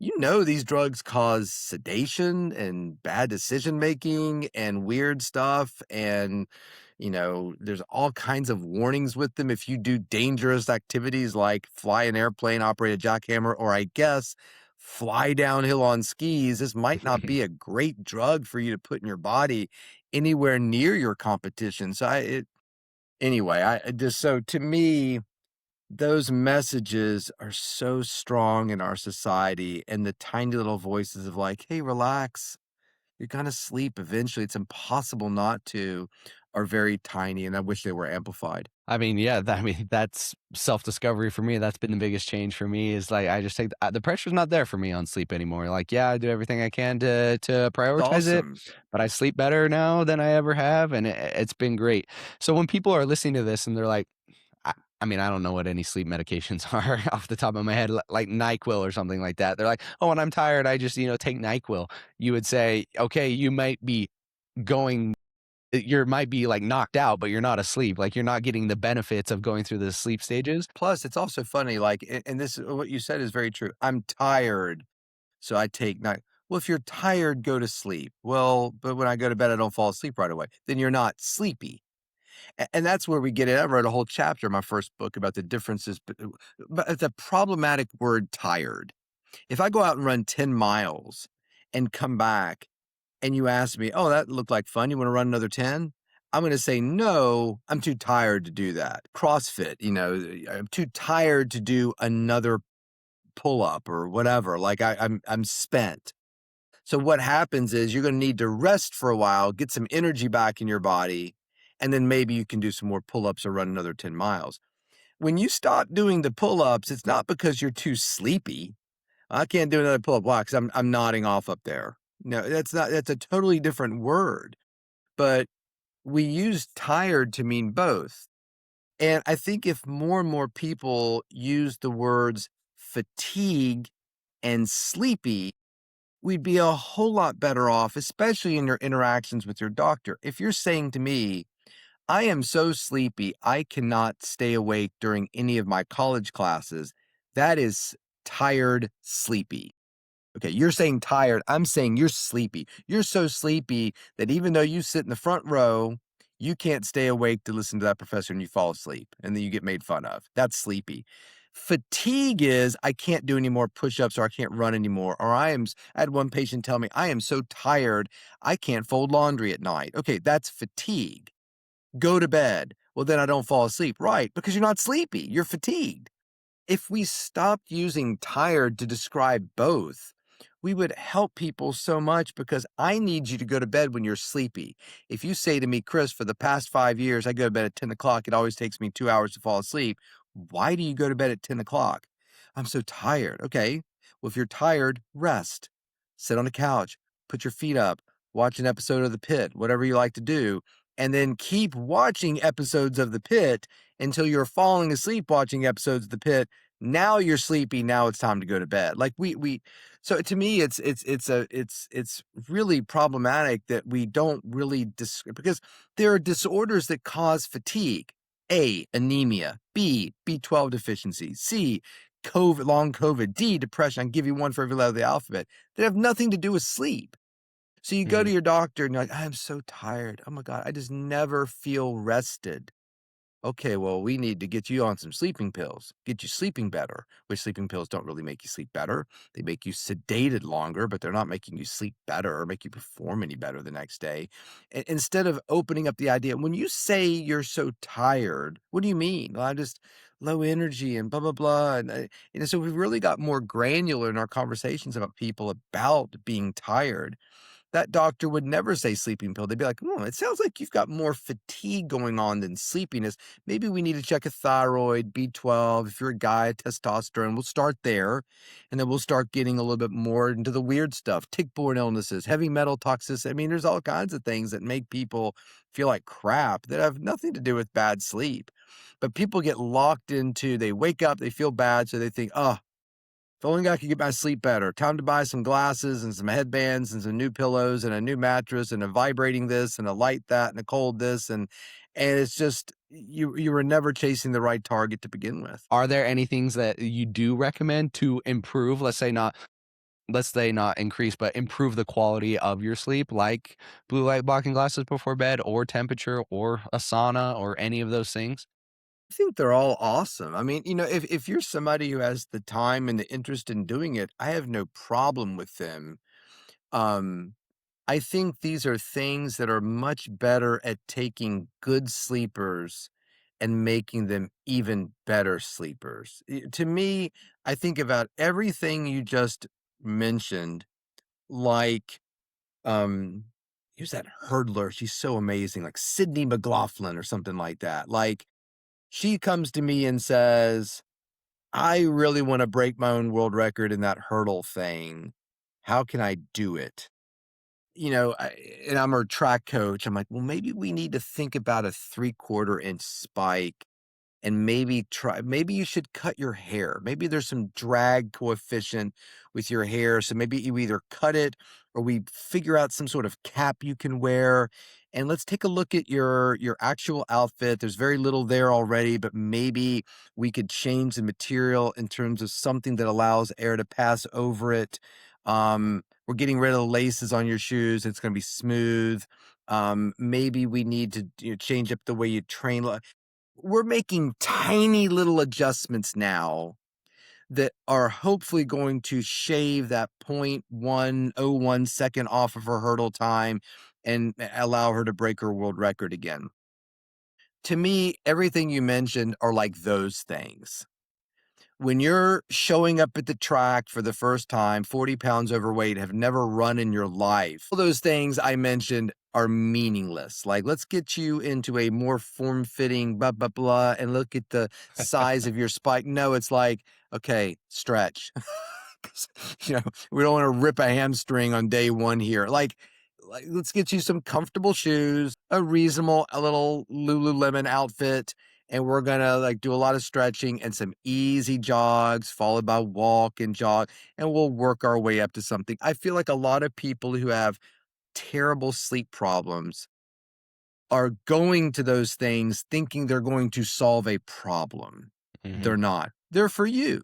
These drugs cause sedation and bad decision making and weird stuff. And, there's all kinds of warnings with them if you do dangerous activities like fly an airplane, operate a jackhammer, or I guess fly downhill on skis. This might not be a great drug for you to put in your body anywhere near your competition. Anyway, I just, so to me, those messages are so strong in our society, and the tiny little voices of like, "Hey, relax. You're gonna sleep eventually. It's impossible not to," are very tiny, and I wish they were amplified. I mean, yeah, that's self-discovery for me. That's been the biggest change for me is like I just take the pressure's not there for me on sleep anymore. Like, yeah, I do everything I can to It's prioritize it, awesome. but I sleep better now than I ever have, and it's been great. So when people are listening to this and they're like, I mean, I don't know what any sleep medications are off the top of my head, like NyQuil or something like that. They're like, "Oh, when I'm tired, I just, take NyQuil." You would say, "Okay, you might be going you might be, like, knocked out, but you're not asleep, like, you're not getting the benefits of going through the sleep stages." Plus, it's also funny, like, and this what you said is very true. I'm tired, so I take night. Well, if you're tired, go to sleep. Well, but when I go to bed, I don't fall asleep right away. Then you're not sleepy. And that's where we get it. I wrote a whole chapter in my first book about the differences, but it's a problematic word, tired. If I go out and run 10 miles and come back and you ask me, "Oh, that looked like fun. You want to run another 10?" I'm going to say, "No, I'm too tired to do that." CrossFit, I'm too tired to do another pull up or whatever. Like I'm spent. So what happens is you're going to need to rest for a while, get some energy back in your body, and then maybe you can do some more pull-ups or run another 10 miles. When you stop doing the pull-ups, it's not because you're too sleepy. I can't do another pull-up. Why? Because I'm nodding off up there. No, that's a totally different word. But we use tired to mean both. And I think if more and more people use the words fatigue and sleepy, we'd be a whole lot better off, especially in your interactions with your doctor. If you're saying to me, "I am so sleepy, I cannot stay awake during any of my college classes," that is tired, sleepy. Okay, you're saying tired. I'm saying you're sleepy. You're so sleepy that even though you sit in the front row, you can't stay awake to listen to that professor and you fall asleep and then you get made fun of. That's sleepy. Fatigue is I can't do any more push-ups or I can't run anymore. I had one patient tell me, "I am so tired, I can't fold laundry at night." Okay, that's fatigue. Go to bed. Well, then I don't fall asleep. Right, because you're not sleepy. You're fatigued. If we stopped using tired to describe both, we would help people so much because I need you to go to bed when you're sleepy. If you say to me, "Chris, for the past 5 years, I go to bed at 10 o'clock. It always takes me 2 hours to fall asleep." Why do you go to bed at 10 o'clock? "I'm so tired." Okay. Well, if you're tired, rest. Sit on the couch, put your feet up, watch an episode of The Pit, whatever you like to do, and then keep watching episodes of The Pit until you're falling asleep watching episodes of The Pit. Now you're sleepy. Now it's time to go to bed. Like so to me, it's really problematic that we don't really because there are disorders that cause fatigue. A, anemia. B, B12 deficiency. C, COVID, long COVID. D, depression. I can give you one for every letter of the alphabet that have nothing to do with sleep. So you go to Mhm. your doctor and you're like, "I'm so tired. Oh my God, I just never feel rested." Okay, well, we need to get you on some sleeping pills, get you sleeping better, which sleeping pills don't really make you sleep better. They make you sedated longer, but they're not making you sleep better or make you perform any better the next day. Instead of opening up the idea, when you say you're so tired, what do you mean? "Well, I'm just low energy and blah, blah, blah." And so we've really got more granular in our conversations about people about being tired. That doctor would never say sleeping pill. They'd be like, "Oh, it sounds like you've got more fatigue going on than sleepiness. Maybe we need to check a thyroid, B12. If you're a guy, testosterone." We'll start there. And then we'll start getting a little bit more into the weird stuff, tick-borne illnesses, heavy metal toxicity. I mean, there's all kinds of things that make people feel like crap that have nothing to do with bad sleep. But people get locked into, they wake up, they feel bad. So they think, "Oh, if only I could get my sleep better. Time to buy some glasses and some headbands and some new pillows and a new mattress and a vibrating this and a light that and a cold this." And it's just you were never chasing the right target to begin with. Are there any things that you do recommend to improve, let's say not let's say not increase, but improve the quality of your sleep, like blue light blocking glasses before bed, or temperature, or a sauna, or any of those things? I think they're all awesome. I mean, if you're somebody who has the time and the interest in doing it, I have no problem with them. Um, I think these are things that are much better at taking good sleepers and making them even better sleepers. To me, I think about everything you just mentioned, like, um, who's that hurdler? She's so amazing, like Sydney McLaughlin or something like that. Like, she comes to me and says, I really want to break my own world record in that hurdle thing. How can I do it? And I'm her track coach. I'm like, well, maybe we need to think about a 3/4 inch spike and maybe you should cut your hair. Maybe there's some drag coefficient with your hair. So maybe you either cut it or we figure out some sort of cap you can wear. And let's take a look at your actual outfit. There's very little there already, but maybe we could change the material in terms of something that allows air to pass over it. We're getting rid of the laces on your shoes. It's going to be smooth. Maybe we need to change up the way you train. We're making tiny little adjustments now that are hopefully going to shave that 0.101 second off of her hurdle time and allow her to break her world record again. To me, everything you mentioned are like those things. When you're showing up at the track for the first time, 40 pounds overweight, have never run in your life, all those things I mentioned are meaningless. Like, let's get you into a more form fitting, blah, blah, blah, and look at the size of your spike. No, it's like, okay, stretch. 'Cause, we don't want to rip a hamstring on day one here. Like, let's get you some comfortable shoes, a little Lululemon outfit, and we're gonna like do a lot of stretching and some easy jogs followed by walk and jog, and we'll work our way up to something. I feel like a lot of people who have terrible sleep problems are going to those things thinking they're going to solve a problem. Mhm. They're not. They're for you.